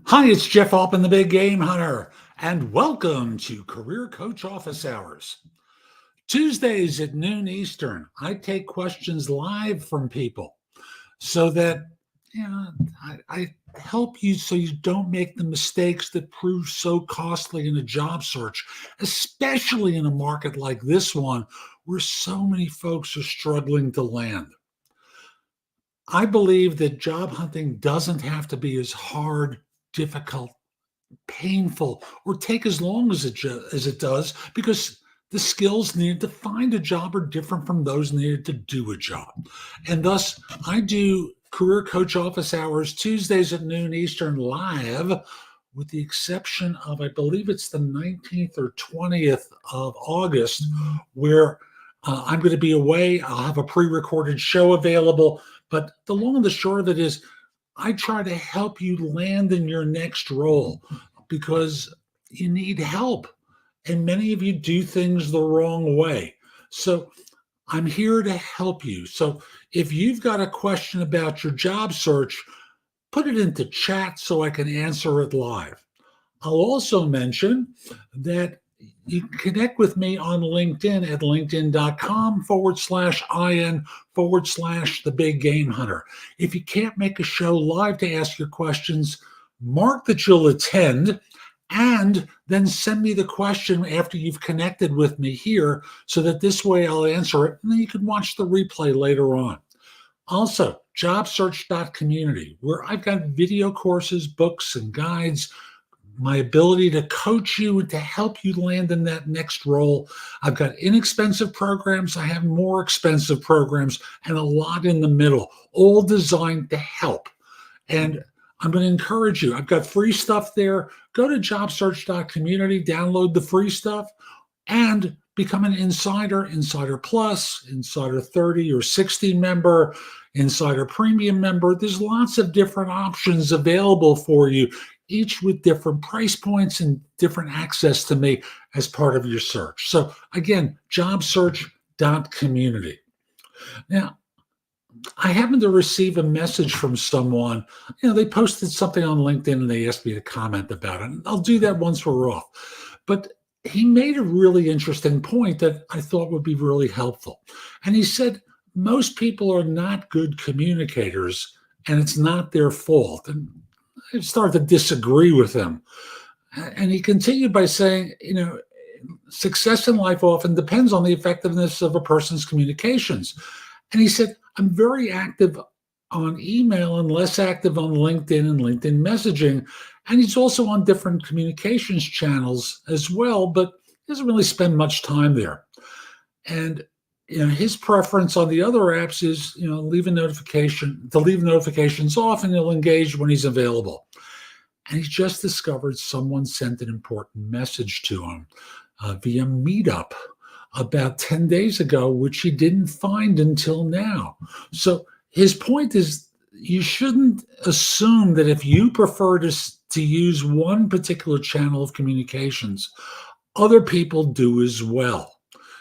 Hi, it's Jeff Altman, the Big Game Hunter, and welcome to Career Coach Office Hours. Tuesdays at noon Eastern, I take questions live from people so that I help you so you don't make the mistakes that prove so costly in a job search, especially in a market like this one where so many folks are struggling to land. I believe that job hunting doesn't have to be as hard, difficult, painful, or take as long as it does, because the skills needed to find a job are different from those needed to do a job. And thus, I do Career Coach Office Hours Tuesdays at noon Eastern live, with the exception of, I believe it's the 19th or 20th of August, where I'm going to be away. I'll have a pre-recorded show available. But the long and the short of it is, I try to help you land in your next role because you need help. And many of you do things the wrong way. So I'm here to help you. So if you've got a question about your job search, put it into chat so I can answer it live. I'll also mention that you can connect with me on LinkedIn at linkedin.com/IN/the Big Game Hunter. If you can't make a show live to ask your questions, mark that you'll attend and then send me the question after you've connected with me here so that this way I'll answer it and then you can watch the replay later on. Also, JobSearch.Community, where I've got video courses, books, and guides, my ability to coach you and to help you land in that next role. I've got inexpensive programs. I have more expensive programs and a lot in the middle, all designed to help. And I'm going to encourage you. I've got free stuff there. Go to JobSearch.Community, download the free stuff, and become an Insider, Insider Plus, Insider 30 or 60 member, Insider Premium member. There's lots of different options available for you, each with different price points and different access to me as part of your search. So again, JobSearch.Community. Now, I happened to receive a message from someone. They posted something on LinkedIn and they asked me to comment about it. And I'll do that once we're off. But he made a really interesting point that I thought would be really helpful. And he said, most people are not good communicators and it's not their fault. And I started to disagree with him. And he continued by saying, success in life often depends on the effectiveness of a person's communications. And he said, I'm very active on email and less active on LinkedIn and LinkedIn messaging. And he's also on different communications channels as well, but he doesn't really spend much time there. And his preference on the other apps is, leave notifications off and he'll engage when he's available. And he just discovered someone sent an important message to him via Meetup about 10 days ago, which he didn't find until now. So his point is, you shouldn't assume that if you prefer to use one particular channel of communications, other people do as well.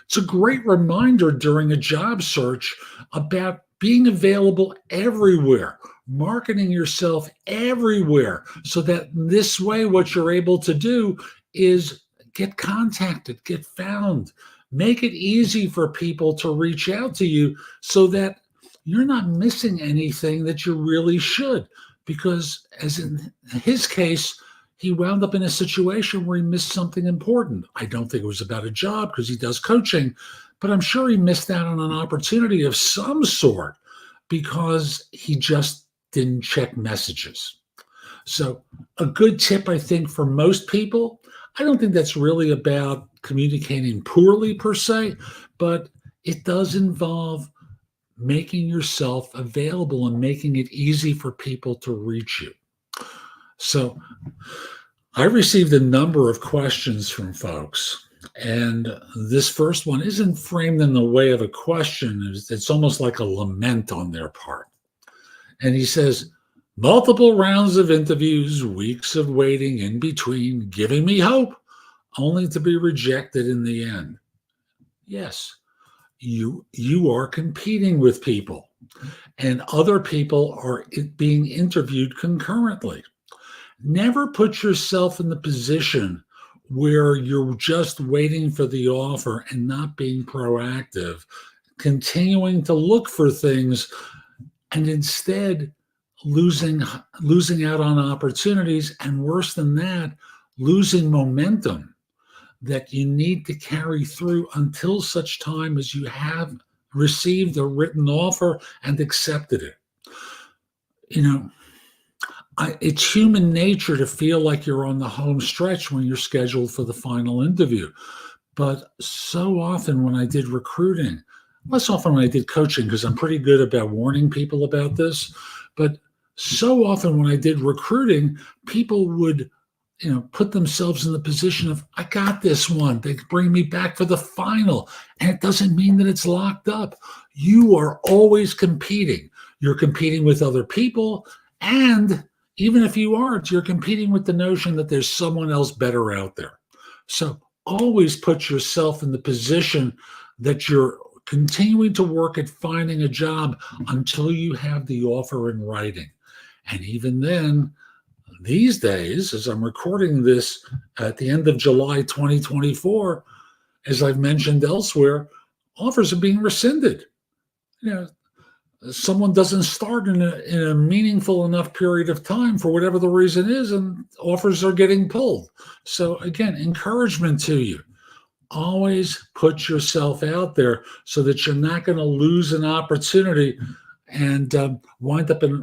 It's a great reminder during a job search about being available everywhere, marketing yourself everywhere, so that this way what you're able to do is get contacted, get found, make it easy for people to reach out to you so that you're not missing anything that you really should. Because as in his case, he wound up in a situation where he missed something important. I don't think it was about a job because he does coaching, but I'm sure he missed out on an opportunity of some sort because he just didn't check messages. So a good tip, I think, for most people, I don't think that's really about communicating poorly per se, but it does involve making yourself available and making it easy for people to reach you. So I received a number of questions from folks, and this first one isn't framed in the way of a question. It's almost like a lament on their part. And he says, multiple rounds of interviews, weeks of waiting in between, giving me hope, only to be rejected in the end. Yes, you are competing with people, and other people are being interviewed concurrently. Never put yourself in the position where you're just waiting for the offer and not being proactive, continuing to look for things, and instead losing losing out on opportunities, and worse than that, losing momentum that you need to carry through until such time as you have received a written offer and accepted it. You know, it's human nature to feel like you're on the home stretch when you're scheduled for the final interview. But so often when I did recruiting, less often when I did coaching, because I'm pretty good about warning people about this, but so often when I did recruiting, people would, put themselves in the position of, I got this one. They bring me back for the final. And it doesn't mean that it's locked up. You are always competing. You're competing with other people. And even if you aren't, you're competing with the notion that there's someone else better out there. So always put yourself in the position that you're continuing to work at finding a job until you have the offer in writing. And even then, these days, as I'm recording this at the end of July 2024, as I've mentioned elsewhere, offers are being rescinded. Someone doesn't start in a meaningful enough period of time for whatever the reason is, and offers are getting pulled. So again, encouragement to you. Always put yourself out there so that you're not going to lose an opportunity and wind up in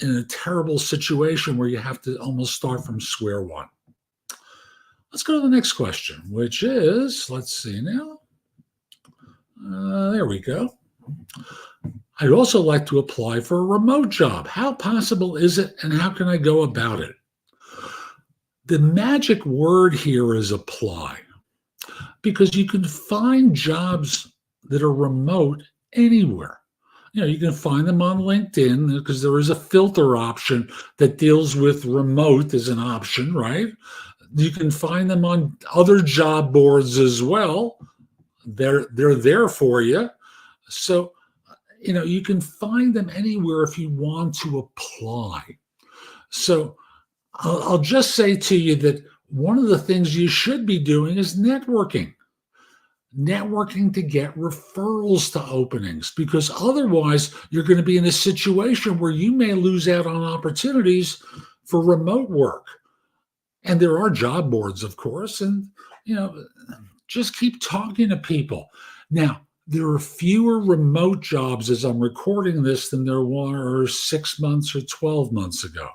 a terrible situation where you have to almost start from square one. Let's go to the next question, which is, let's see now. There we go. I'd also like to apply for a remote job. How possible is it, and how can I go about it? The magic word here is apply, because you can find jobs that are remote anywhere. You can find them on LinkedIn because there is a filter option that deals with remote as an option, right? You can find them on other job boards as well. They're there for you. So, you can find them anywhere if you want to apply. So I'll just say to you that one of the things you should be doing is networking to get referrals to openings, because otherwise you're going to be in a situation where you may lose out on opportunities for remote work. And there are job boards, of course, and, just keep talking to people. Now, there are fewer remote jobs as I'm recording this than there were 6 months or 12 months ago.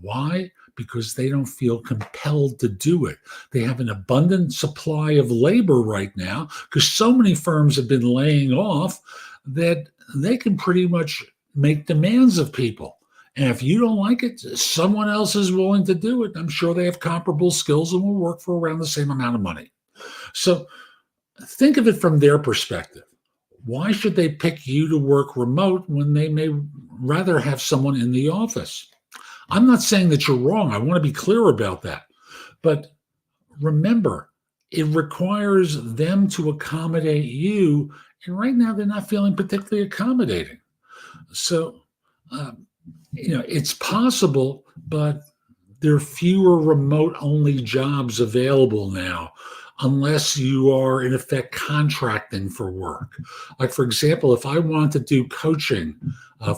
Why? Because they don't feel compelled to do it. They have an abundant supply of labor right now because so many firms have been laying off that they can pretty much make demands of people. And if you don't like it, someone else is willing to do it. I'm sure they have comparable skills and will work for around the same amount of money. So think of it from their perspective. Why should they pick you to work remote when they may rather have someone in the office? I'm not saying that you're wrong. I want to be clear about that. But remember, it requires them to accommodate you. And right now, they're not feeling particularly accommodating. So, it's possible, but there are fewer remote-only jobs available now, unless you are, in effect, contracting for work. Like, for example, if I want to do coaching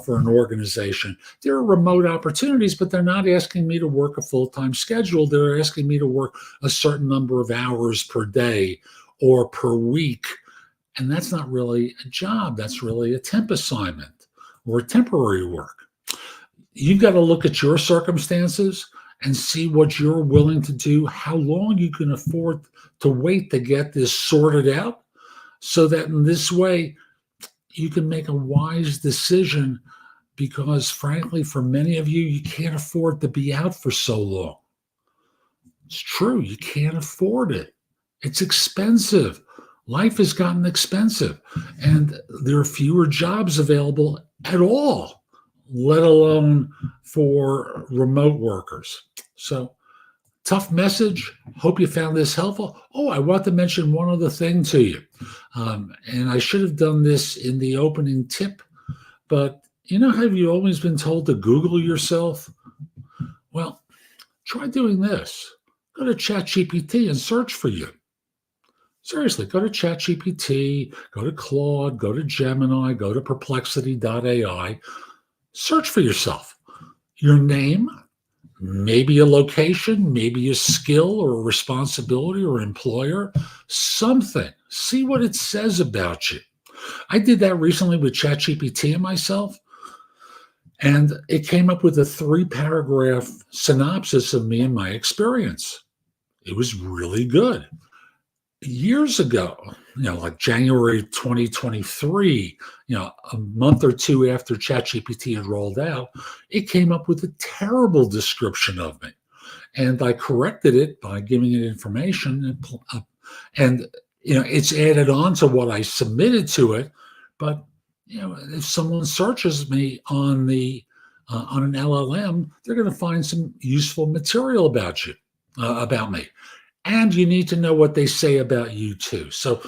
for an organization, there are remote opportunities, but they're not asking me to work a full-time schedule. They're asking me to work a certain number of hours per day or per week. And that's not really a job. That's really a temp assignment or temporary work. You've got to look at your circumstances and see what you're willing to do, how long you can afford to wait to get this sorted out, so that in this way you can make a wise decision, because frankly, for many of you, you can't afford to be out for so long. It's true, you can't afford it. It's expensive. Life has gotten expensive, and there are fewer jobs available at all, let alone for remote workers. So, tough message. Hope you found this helpful. Oh, I want to mention one other thing to you. And I should have done this in the opening tip, but have you always been told to Google yourself? Well, Try doing this. Go to ChatGPT and search for you. Seriously, go to ChatGPT, go to Claude, go to Gemini, go to perplexity.ai. Search for yourself. Your name, maybe a location, maybe a skill or a responsibility or employer, something. See what it says about you. I did that recently with ChatGPT and myself, and it came up with a 3-paragraph synopsis of me and my experience. It was really good. Years ago, like January 2023, a month or two after ChatGPT had rolled out, it came up with a terrible description of me. And I corrected it by giving it information. And it's added on to what I submitted to it. But, if someone searches me on an LLM, they're going to find some useful material about you, about me. And you need to know what they say about you too. So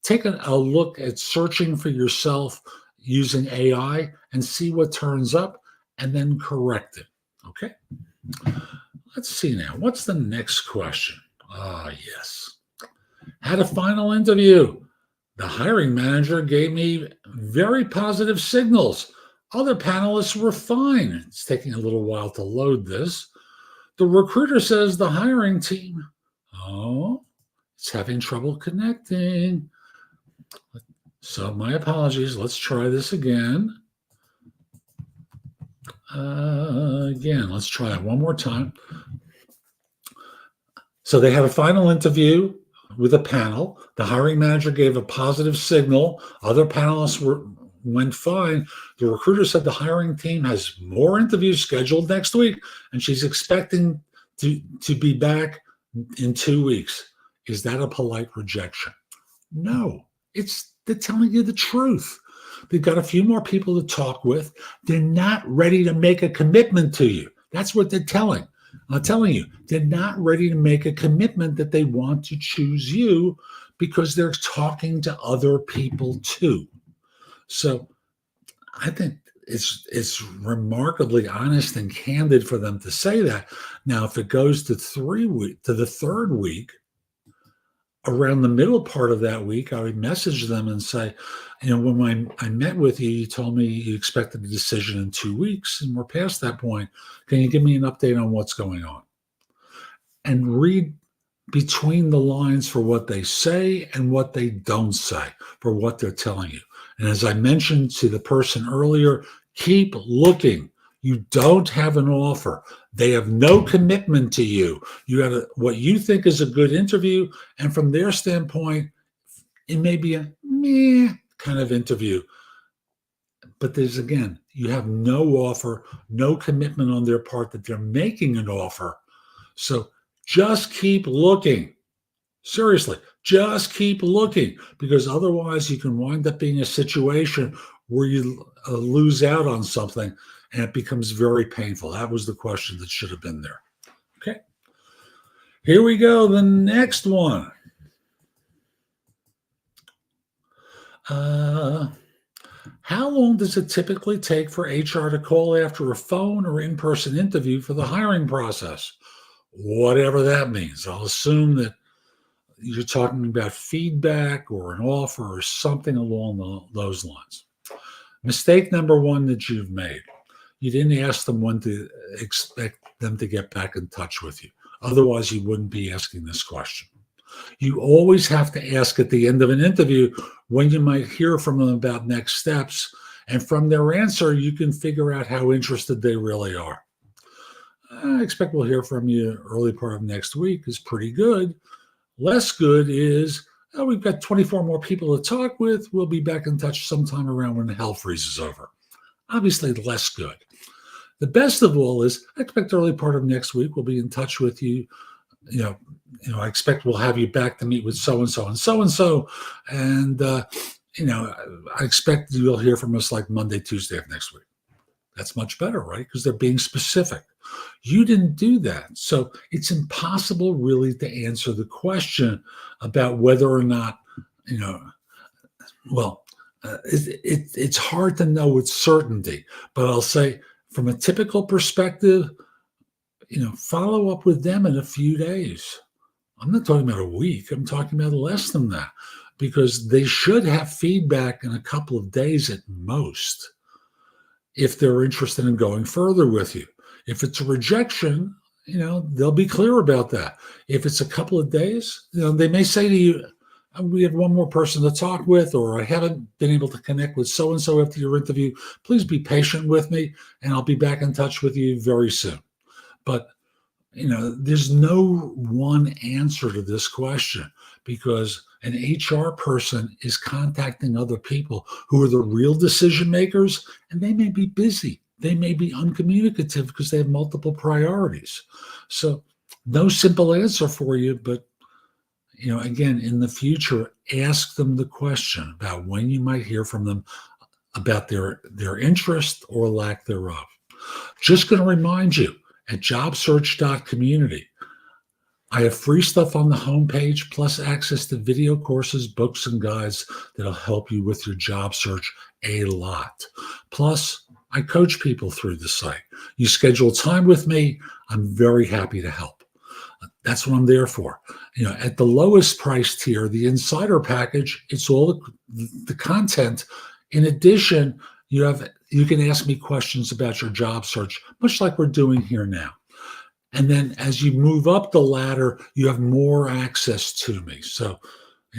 take a look at searching for yourself using AI and see what turns up and then correct it. Okay. Let's see now. What's the next question? Yes. Had a final interview. The hiring manager gave me very positive signals. Other panelists were fine. It's taking a little while to load this. The recruiter says the hiring team, it's having trouble connecting. So my apologies. Let's try this again. Let's try it one more time. So they had a final interview with a panel. The hiring manager gave a positive signal. Other panelists went fine. The recruiter said the hiring team has more interviews scheduled next week, and she's expecting to be back in 2 weeks. Is that a polite rejection? No, they're telling you the truth. They've got a few more people to talk with. They're not ready to make a commitment to you. That's what they're telling. I'm telling you, they're not ready to make a commitment that they want to choose you because they're talking to other people too. So I think it's remarkably honest and candid for them to say that. Now, if it goes to the third week, around the middle part of that week, I would message them and say, when I met with you, you told me you expected a decision in 2 weeks, and we're past that point. Can you give me an update on what's going on? And read between the lines for what they say and what they don't say, for what they're telling you. And as I mentioned to the person earlier, keep looking. You don't have an offer. They have no commitment to you. You have what you think is a good interview, and from their standpoint, it may be a meh kind of interview. But you have no offer, no commitment on their part that they're making an offer. So just keep looking. Seriously, just keep looking, because otherwise you can wind up being a situation where you lose out on something and it becomes very painful. That was the question that should have been there. Okay. Here we go. The next one. How long does it typically take for HR to call after a phone or in-person interview for the hiring process? Whatever that means. I'll assume that you're talking about feedback or an offer or something along those lines. Mistake number one that you've made. You didn't ask them when to expect them to get back in touch with you. Otherwise, you wouldn't be asking this question. You always have to ask at the end of an interview when you might hear from them about next steps. And from their answer, you can figure out how interested they really are. I expect we'll hear from you early part of next week is pretty good. Less good is, we've got 24 more people to talk with. We'll be back in touch sometime around when the hell freezes over. Obviously, less good. The best of all is, I expect early part of next week we'll be in touch with you. I expect we'll have you back to meet with so-and-so and so-and-so. And, I expect you'll hear from us like Monday, Tuesday of next week. That's much better, right? Because they're being specific. You didn't do that. So it's impossible really to answer the question about whether or not, it's hard to know with certainty. But I'll say from a typical perspective, follow up with them in a few days. I'm not talking about a week. I'm talking about less than that, because they should have feedback in a couple of days at most if they're interested in going further with you. If it's a rejection, they'll be clear about that. If it's a couple of days, they may say to you, we have one more person to talk with, or I haven't been able to connect with so-and-so after your interview. Please be patient with me, and I'll be back in touch with you very soon. But there's no one answer to this question, because an HR person is contacting other people who are the real decision makers, and they may be busy. They may be uncommunicative because they have multiple priorities. So no simple answer for you, but again, in the future, ask them the question about when you might hear from them about their interest or lack thereof. Just going to remind you, at JobSearch.Community, I have free stuff on the homepage, plus access to video courses, books, and guides that'll help you with your job search a lot. Plus, I coach people through the site. You schedule time with me, I'm very happy to help. That's what I'm there for. At the lowest price tier, the insider package, it's all the content. In addition, you can ask me questions about your job search, much like we're doing here now. And then as you move up the ladder, you have more access to me. So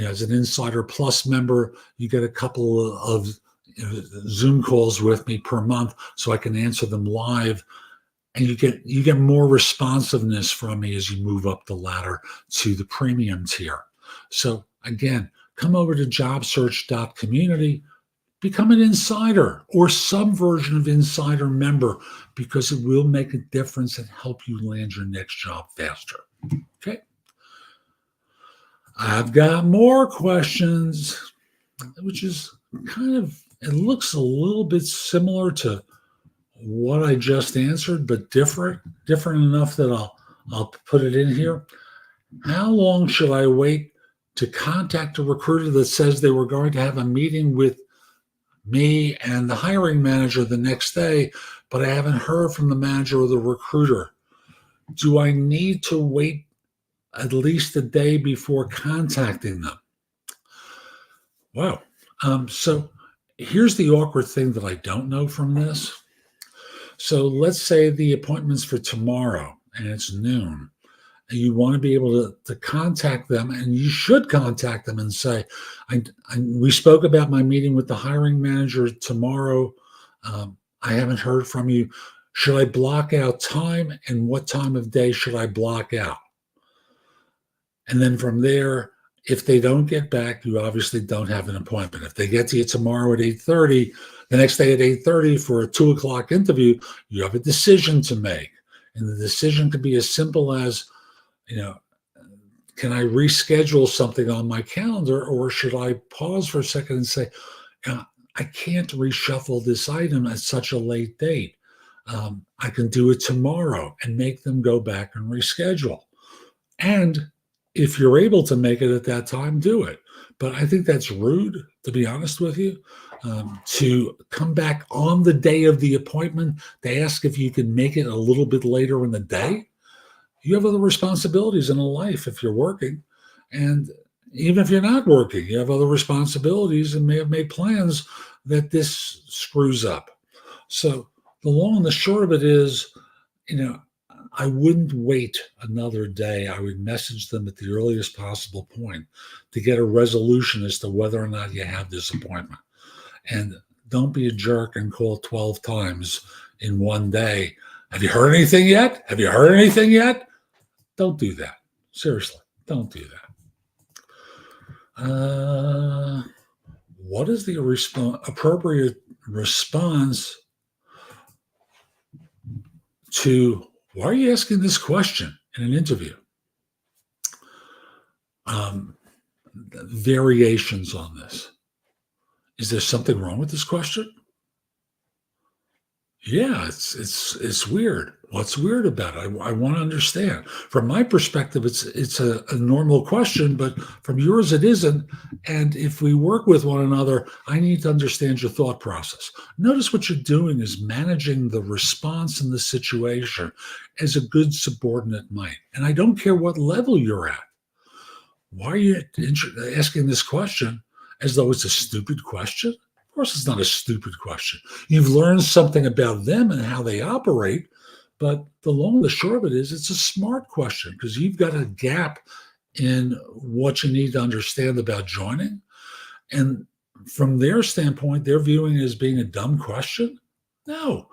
as an Insider Plus member, you get a couple of Zoom calls with me per month so I can answer them live. And you get more responsiveness from me as you move up the ladder to the premium tier. So again, come over to JobSearch.Community, become an insider or some version of insider member, because it will make a difference and help you land your next job faster. Okay. I've got more questions, which is it looks a little bit similar to what I just answered, but different enough that I'll put it in here. How long should I wait to contact a recruiter that says they were going to have a meeting with me and the hiring manager the next day, but I haven't heard from the manager or the recruiter? Do I need to wait at least a day before contacting them? Wow. So here's the awkward thing that I don't know from this. So let's say the appointment's for tomorrow and it's noon. And you want to be able to contact them, and you should contact them and say, we spoke about my meeting with the hiring manager tomorrow. I haven't heard from you. Should I block out time, and what time of day should I block out? And then from there, if they don't get back, you obviously don't have an appointment. If they get to you tomorrow at 8:30, the next day at 8:30 for a 2 o'clock interview, you have a decision to make. And the decision could be as simple as, can I reschedule something on my calendar, or should I pause for a second and say, I can't reshuffle this item at such a late date. I can do it tomorrow, and make them go back and reschedule. And if you're able to make it at that time, do it. But I think that's rude, to be honest with you, to come back on the day of the appointment to ask if you can make it a little bit later in the day. You have other responsibilities in a life if you're working. And even if you're not working, you have other responsibilities and may have made plans that this screws up. So the long and the short of it is, I wouldn't wait another day. I would message them at the earliest possible point to get a resolution as to whether or not you have this appointment. And don't be a jerk and call 12 times in one day. Have you heard anything yet? Have you heard anything yet? Don't do that. Seriously, don't do that. What is the appropriate response to, why are you asking this question in an interview? Variations on this. Is there something wrong with this question? Yeah, it's weird. What's weird about it? I want to understand. From my perspective, it's a normal question, but from yours, it isn't. And if we work with one another, I need to understand your thought process. Notice what you're doing is managing the response in the situation as a good subordinate might. And I don't care what level you're at. Why are you asking this question as though it's a stupid question? Of course, it's not a stupid question. You've learned something about them and how they operate, but the long and the short of it is it's a smart question because you've got a gap in what you need to understand about joining. And from their standpoint, they're viewing it as being a dumb question. No,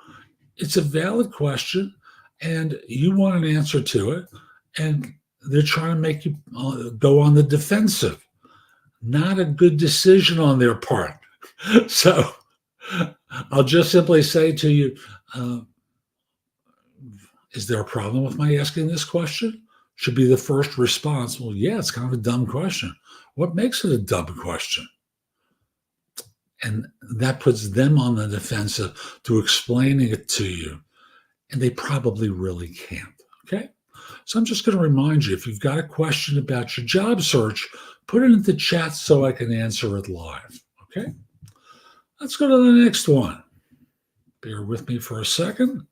it's a valid question, and you want an answer to it. And they're trying to make you go on the defensive. Not a good decision on their part. So I'll just simply say to you, uh, is there a problem with my asking this question? Should be the first response. Well, yeah, it's kind of a dumb question. What makes it a dumb question? And that puts them on the defensive to explaining it to you. And they probably really can't. Okay. So I'm just going to remind you, if you've got a question about your job search, put it into chat so I can answer it live. Okay. Let's go to the next one. Bear with me for a second.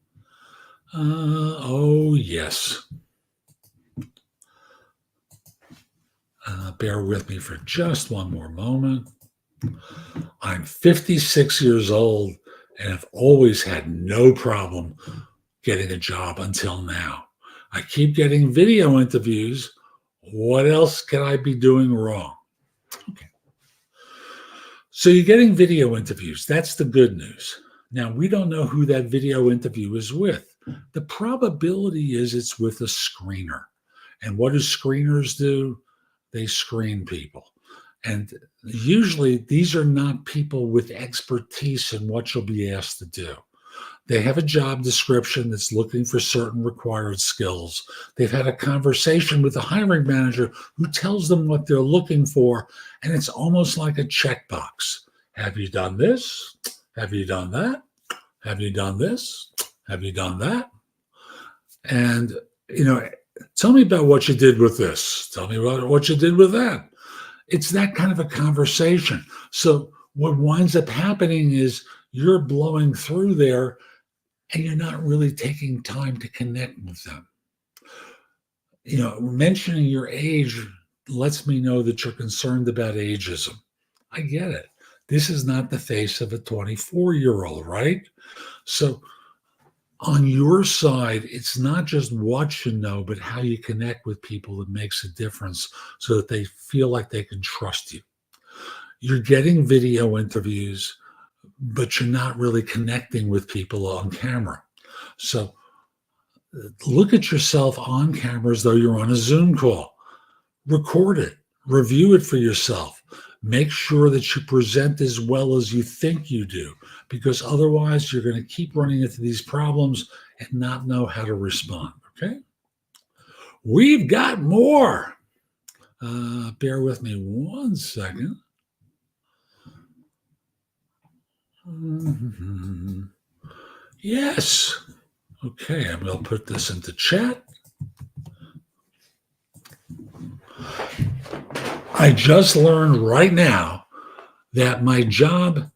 Oh, yes. Bear with me for just one more moment. I'm 56 years old and have always had no problem getting a job until now. I keep getting video interviews. What else can I be doing wrong? Okay. So you're getting video interviews. That's the good news. Now, we don't know who that video interview is with. The probability is it's with a screener. And what do screeners do? They screen people. And usually these are not people with expertise in what you'll be asked to do. They have a job description that's looking for certain required skills. They've had a conversation with the hiring manager who tells them what they're looking for, and it's almost like a checkbox. Have you done this? Have you done that? Have you done this? Have you done that? And, tell me about what you did with this. Tell me about what you did with that. It's that kind of a conversation. So what winds up happening is you're blowing through there and you're not really taking time to connect with them. Mentioning your age lets me know that you're concerned about ageism. I get it. This is not the face of a 24-year-old, right? So on your side, it's not just what you know, but how you connect with people that makes a difference so that they feel like they can trust you. You're getting video interviews, but you're not really connecting with people on camera. So look at yourself on camera as though you're on a Zoom call. Record it, review it for yourself. Make sure that you present as well as you think you do, because otherwise you're going to keep running into these problems and not know how to respond. Okay? We've got more. Bear with me one second. Yes. Okay, I'm going to put this into chat. I just learned right now that my job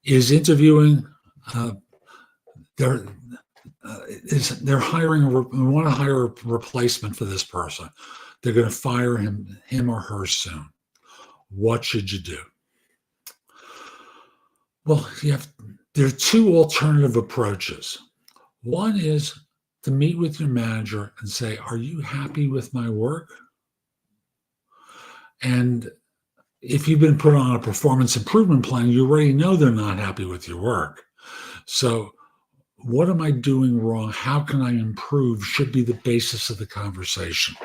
is interviewing. They're hiring. We want to hire a replacement for this person. They're going to fire him or her soon. What should you do? Well, there are two alternative approaches. One is to meet with your manager and say, "Are you happy with my work?" And if you've been put on a performance improvement plan, you already know they're not happy with your work. So what am I doing wrong? How can I improve? Should be the basis of the conversation.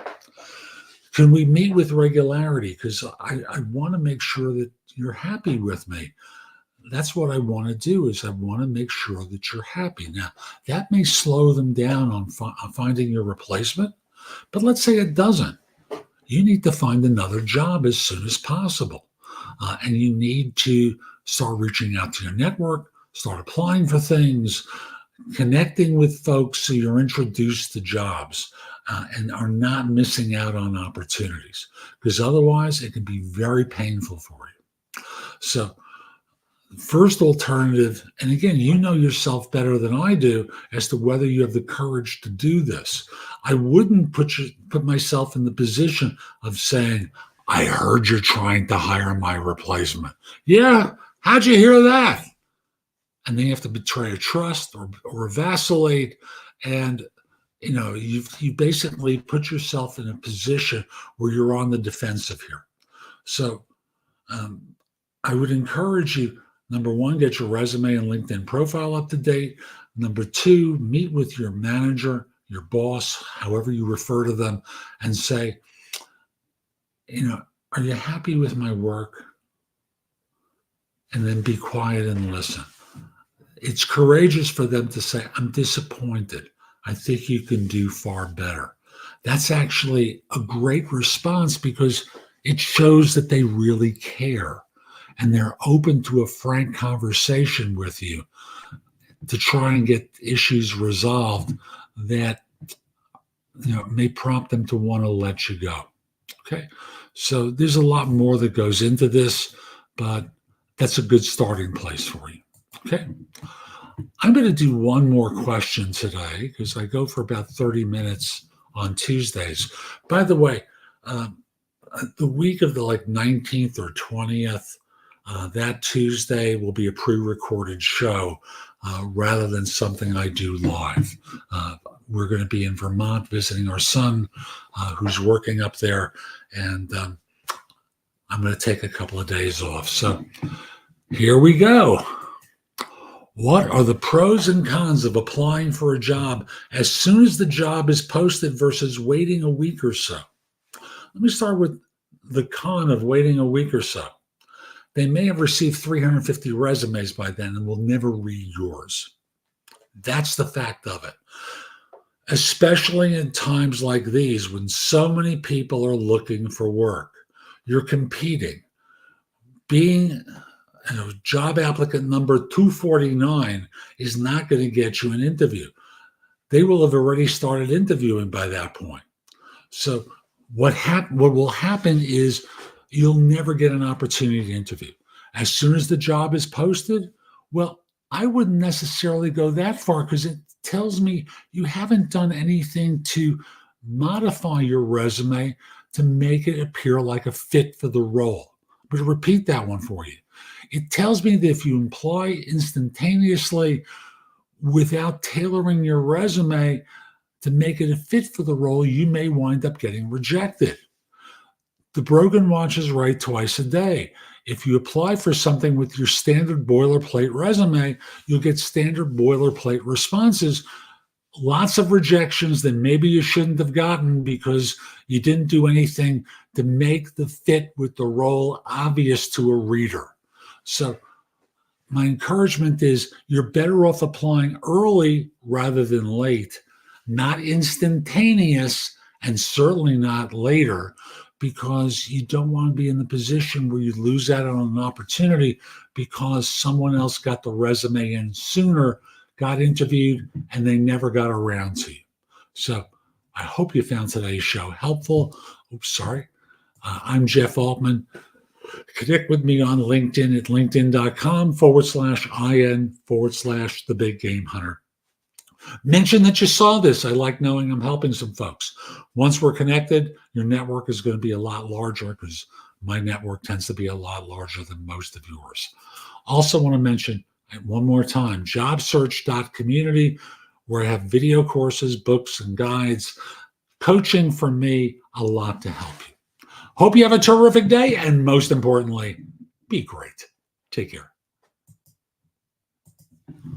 Can we meet with regularity? Because I want to make sure that you're happy with me. That's what I want to do, is I want to make sure that you're happy. Now, that may slow them down on finding your replacement, but let's say it doesn't. You need to find another job as soon as possible. And you need to start reaching out to your network, start applying for things. connecting with folks so you're introduced to jobs and are not missing out on opportunities, because otherwise it can be very painful for you. So first alternative, and again, you know yourself better than I do as to whether you have the courage to do this. I wouldn't put myself in the position of saying, I heard you're trying to hire my replacement. Yeah, how'd you hear that? And then you have to betray a trust or vacillate. And, you basically put yourself in a position where you're on the defensive here. So I would encourage you, number one, get your resume and LinkedIn profile up to date. Number two, meet with your manager, your boss, however you refer to them, and say, are you happy with my work? And then be quiet and listen. It's courageous for them to say, I'm disappointed. I think you can do far better. That's actually a great response because it shows that they really care and they're open to a frank conversation with you to try and get issues resolved that may prompt them to want to let you go. Okay, so there's a lot more that goes into this, but that's a good starting place for you. Okay, I'm going to do one more question today because I go for about 30 minutes on Tuesdays. By the way, the week of the 19th or 20th, that Tuesday will be a pre-recorded show rather than something I do live. We're going to be in Vermont visiting our son who's working up there, and I'm going to take a couple of days off. So here we go. What are the pros and cons of applying for a job as soon as the job is posted versus waiting a week or so? Let me start with the con of waiting a week or so. They may have received 350 resumes by then and will never read yours. That's the fact of it. Especially in times like these when so many people are looking for work. You're competing. Being job applicant number 249 is not going to get you an interview. They will have already started interviewing by that point. So what will happen is you'll never get an opportunity to interview. As soon as the job is posted, well, I wouldn't necessarily go that far because it tells me you haven't done anything to modify your resume to make it appear like a fit for the role. But repeat that one for you. It tells me that if you apply instantaneously without tailoring your resume to make it a fit for the role, you may wind up getting rejected. The broken watch is right twice a day. If you apply for something with your standard boilerplate resume, you'll get standard boilerplate responses, lots of rejections that maybe you shouldn't have gotten because you didn't do anything to make the fit with the role obvious to a reader. So my encouragement is you're better off applying early rather than late, not instantaneous, and certainly not later, because you don't want to be in the position where you lose out on an opportunity because someone else got the resume in sooner, got interviewed, and they never got around to you. So I hope you found today's show helpful. I'm Jeff Altman. Connect with me on LinkedIn at linkedin.com/IN/thebiggamehunter. Mention that you saw this. I like knowing I'm helping some folks. Once we're connected, your network is going to be a lot larger because my network tends to be a lot larger than most of yours. Also want to mention one more time, JobSearch.Community, where I have video courses, books, and guides, coaching from me, a lot to help you. Hope you have a terrific day, and most importantly, be great. Take care.